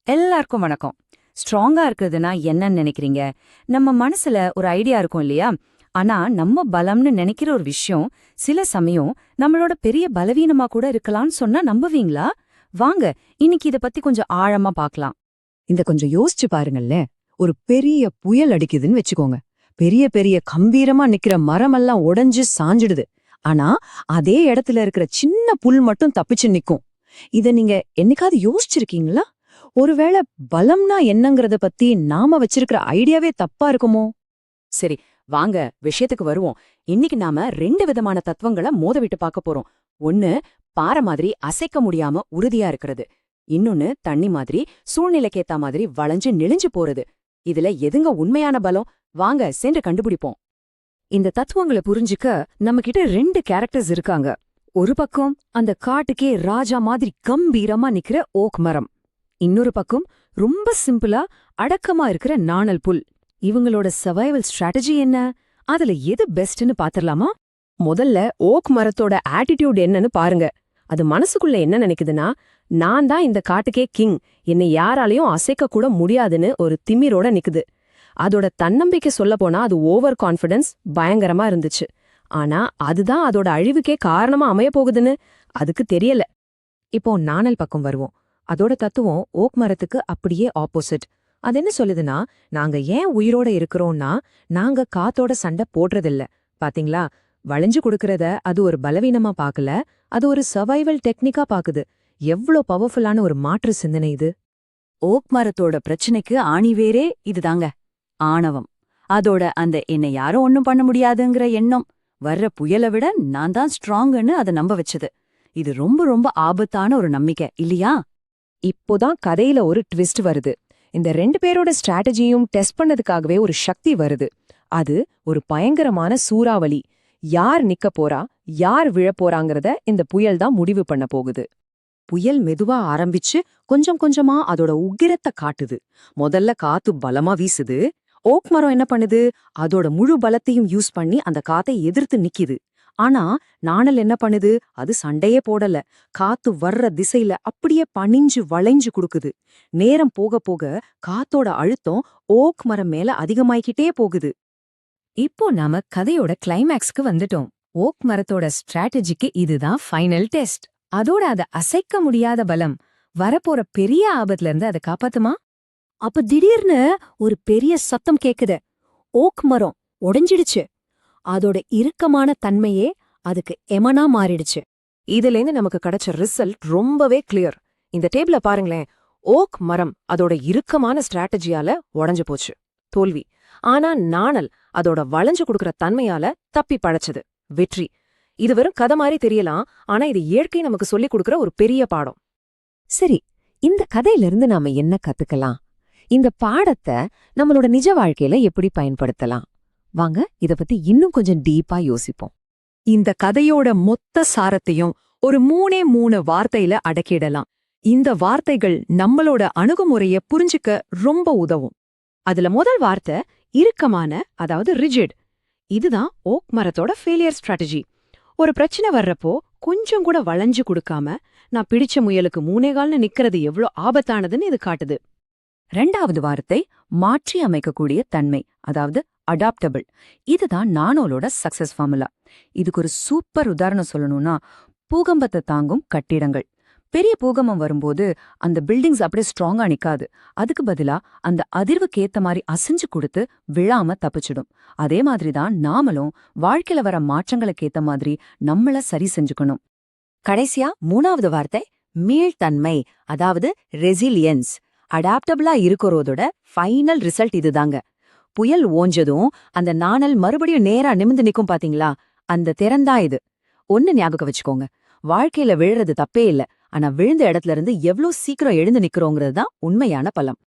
எல்லாருக்கும் வணக்கம். ஸ்ட்ராங்கா இருக்கிறதுனா என்னன்னு நினைக்கிறீங்க? நம்ம மனசுல ஒரு ஐடியா இருக்கும் இல்லையா? ஆனா நம்ம பலம்னு நினைக்கிற ஒரு விஷயம் சில சமயம் நம்மளோட பெரிய பலவீனமா கூட இருக்கலாம்னு சொன்னா நம்புவீங்களா? வாங்க இன்னைக்கு இத பத்தி கொஞ்சம் ஆழமா பார்க்கலாம். கொஞ்சம் யோசிச்சு பாருங்கல்ல. ஒரு பெரிய புயல் அடிக்குதுன்னு வச்சுக்கோங்க. பெரிய பெரிய கம்பீரமா நிக்கிற மரமெல்லாம் உடைஞ்சு சாஞ்சிடுது. ஆனா அதே இடத்துல இருக்கிற சின்ன புல் மட்டும் தப்பிச்சு நிக்கும். இத நீங்க என்னைக்காவது யோசிச்சிருக்கீங்களா? ஒருவேளை பலம்னா என்னங்கறத பத்தி நாம வச்சிருக்கிற ஐடியாவே தப்பா இருக்குமோ? சரி, வாங்க விஷயத்துக்கு வருவோம். இன்னைக்கு நாம 2 விதமான தத்துவங்களை மோத விட்டு பார்க்க போறோம். ஒன்னு பாறை மாதிரி அசைக்க முடியாம உறுதியா இருக்கிறது. இன்னொன்னு தண்ணி மாதிரி சூழ்நிலைக்கேத்த மாதிரி வளைஞ்சு நெளிஞ்சு போறது. இதுல எதுங்க உண்மையான பலம்? வாங்க சென்று கண்டுபிடிப்போம். இந்த தத்துவங்களை புரிஞ்சுக்க நம்ம கிட்ட 2 கேரக்டர்ஸ் இருக்காங்க. ஒரு பக்கம் அந்த காட்டுக்கே ராஜா மாதிரி கம்பீரமா நிக்கிற ஓக் மரம். இன்னொரு பக்கம் ரொம்ப சிம்பிளா அடக்கமா இருக்கிற நாணல் புல். இவங்களோட சர்வைவல் ஸ்ட்ராட்டஜி என்ன? அதுல எது பெஸ்ட்னு பாத்திரலாமா? முதல்ல ஓக் மரத்தோட ஆட்டிடியூட் என்னன்னு பாருங்க. அது மனசுக்குள்ள என்ன நினைக்குதுன்னா, நான் தான் இந்த காட்டுக்கே கிங், என்னை யாராலையும் அசைக்க கூட முடியாதுன்னு ஒரு திமிரோட நிக்குது. அதோட தன்னம்பிக்கை சொல்ல போனா அது ஓவர் கான்ஃபிடன்ஸ் பயங்கரமா இருந்துச்சு. ஆனா அதுதான் அதோட அழிவுக்கே காரணமா அமைய போகுதுன்னு அதுக்கு தெரியல. இப்போ நாணல் பக்கம் வருவோம். அதோட தத்துவம் ஓக் மரத்துக்கு அப்படியே ஆப்போசிட். அது என்ன சொல்லுதுன்னா, நாங்க ஏன் உயிரோட இருக்கிறோம்னா நாங்க காத்தோட சண்டை போடுறதில்ல. பாத்தீங்களா, வளைஞ்சு கொடுக்கறத அது ஒரு பலவீனமா பாக்கல, அது ஒரு சர்வைவல் டெக்னிக்கா பாக்குது. எவ்ளோ பவர்ஃபுல்லான ஒரு மாற்று சிந்தனை இது! ஓக் மரத்தோட பிரச்சனைக்கு ஆணிவேரே இதுதாங்க, ஆணவம். அதோட அந்த என்னை யாரும் ஒண்ணும் பண்ண முடியாதுங்கிற எண்ணம் வர்ற புயலை விட நான் தான் ஸ்ட்ராங்குன்னு அதை நம்ப வச்சது. இது ரொம்ப ரொம்ப ஆபத்தான ஒரு நம்பிக்கை இல்லையா? இப்போதான் கதையில ஒரு ட்விஸ்ட் வருது. இந்த 2 பேரோட ஸ்ட்ராட்டஜியும் டெஸ்ட் பண்ணதுக்காகவே ஒரு சக்தி வருது. அது ஒரு பயங்கரமான சூறாவளி. யார் நிக்க போறா, யார் விழப்போறாங்கிறத இந்த புயல் தான் முடிவு பண்ண போகுது. புயல் மெதுவா ஆரம்பிச்சு கொஞ்சம் கொஞ்சமா அதோட உக்கிரத்தை காட்டுது. முதல்ல காத்து பலமா வீசுது. ஓக் மரம் என்ன பண்ணுது? அதோட முழு பலத்தையும் யூஸ் பண்ணி அந்த காத்தை எதிர்த்து நிக்குது. ஆனா நாணல் என்ன பண்ணுது? அது சண்டையே போடல. காத்து வர்ற திசையில அப்படியே பணிஞ்சு வளைஞ்சு குடுக்குது. நேரம் போக போக காத்தோட அழுத்தம் ஓக் மரம் மேல அதிகமாயிக்கிட்டே போகுது. இப்போ நாம கதையோட கிளைமேக்ஸ்க்கு வந்துட்டோம். ஓக் மரத்தோட ஸ்ட்ராட்டஜிக்கு இதுதான் ஃபைனல் டெஸ்ட். அதோட அத அசைக்க முடியாத பலம் வரப்போற பெரிய ஆபத்துல இருந்து அதை காப்பாத்துமா? அப்ப திடீர்னு ஒரு பெரிய சத்தம் கேக்குது. ஓக் மரம் உடைஞ்சிடுச்சு. அதோட இறுக்கமான தன்மையே அதுக்கு எமனா மாறிடுச்சு. இதுலேருந்து நமக்கு கிடைச்ச ரிசல்ட் ரொம்பவே கிளியர். இந்த டேபிள பாருங்களேன். ஓக் மரம் அதோட இறுக்கமான ஸ்ட்ராட்டஜியால உடைஞ்சு போச்சு, தோல்வி. ஆனா நாணல் அதோட வளைஞ்சு கொடுக்கற தன்மையால தப்பி பழச்சது, வெற்றி. இது வெறும் கதை மாதிரி தெரியலாம், ஆனா இது இயற்கை நமக்கு சொல்லிக் கொடுக்கற ஒரு பெரிய பாடம். சரி, இந்த கதையிலிருந்து நாம என்ன கத்துக்கலாம்? இந்த பாடத்தை நம்மளோட நிஜ வாழ்க்கையில எப்படி பயன்படுத்தலாம்? வாங்க இத பத்தி இன்னும் கொஞ்சம் டீப்பா யோசிப்போம். இந்த கதையோட மொத்த சாரத்தையும் ஒரு 3 வார்த்தையில அடக்கிடலாம். இந்த வார்த்தைகள் நம்மளோட அணுகுமுறைய புரிஞ்சுக்க ரொம்ப உதவும். அதுல முதல் வார்த்தை இறுக்கமான, அதாவது ரிஜிட். இதுதான் ஓக் மரத்தோட ஃபெயிலியர் ஸ்ட்ராட்டஜி. ஒரு பிரச்சனை வர்றப்போ கொஞ்சம் கூட வளைஞ்சு கொடுக்காம நான் பிடிச்ச முயலுக்கு 3 கால்னு நிக்கிறது எவ்ளோ ஆபத்தானதுன்னு இது காட்டுது. 2வது வார்த்தை மாற்றி அமைக்கக்கூடிய தன்மை, அதாவது அடாப்டபிள். இதுதான் நாணலோட சக்சஸ் ஃபார்முலா. இதுக்கு ஒரு சூப்பர் உதாரணம் சொல்லணும்னா, பூகம்பத்தை தாங்கும் கட்டிடங்கள். பெரிய பூகம்பம் வரும்போது அந்த பில்டிங்ஸ் அப்படியே ஸ்ட்ராங்கா நிக்காது. அதுக்கு பதிலா அந்த அதிர்வுக்கு ஏத்த மாதிரி அசைஞ்சு கொடுத்து விழாம தப்பிச்சிடும். அதே மாதிரிதான் நாமளும் வாழ்க்கையில வர மாற்றங்களுக்கு ஏத்த மாதிரி நம்மள சரி செஞ்சுக்கணும். கடைசியா 3வது வார்த்தை மீள்தன்மை, அதாவது ரெசிலியன்ஸ். அடாப்டபிளா இருக்கிறதோட ஃபைனல் ரிசல்ட் இதுதாங்க. புயல் ஓஞ்சதும் அந்த நாணல் மறுபடியும் நேரா நிமிந்து நிக்கும் பாத்தீங்களா? அந்த திறந்தா இது. ஒன்னு ஞாபகம் வச்சுக்கோங்க, வாழ்க்கையில விழுறது தப்பே இல்ல, ஆனா விழுந்த இடத்துல இருந்து எவ்ளோ சீக்கிரம் எழுந்து நிக்கிறோங்கிறது தான் உண்மையான பலம்.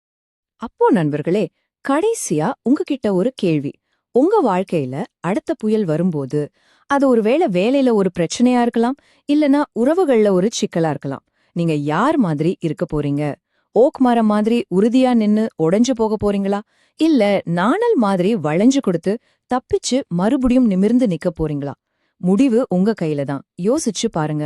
அப்போ நண்பர்களே, கடைசியா உங்ககிட்ட ஒரு கேள்வி. உங்க வாழ்க்கையில அடுத்த புயல் வரும்போது அது ஒருவேளை வேலையில ஒரு பிரச்சனையா இருக்கலாம், இல்லனா உறவுகள்ல ஒரு சிக்கலா இருக்கலாம். நீங்க யார் மாதிரி இருக்க போறீங்க? ஓக் மரம் மாதிரி உறுதியா நின்னு உடைஞ்சு போக போறீங்களா, இல்ல நாணல் மாதிரி வளைஞ்சு கொடுத்து தப்பிச்சு மறுபடியும் நிமிர்ந்து நிக்க போறீங்களா? முடிவு உங்க கையில தான். யோசிச்சு பாருங்க.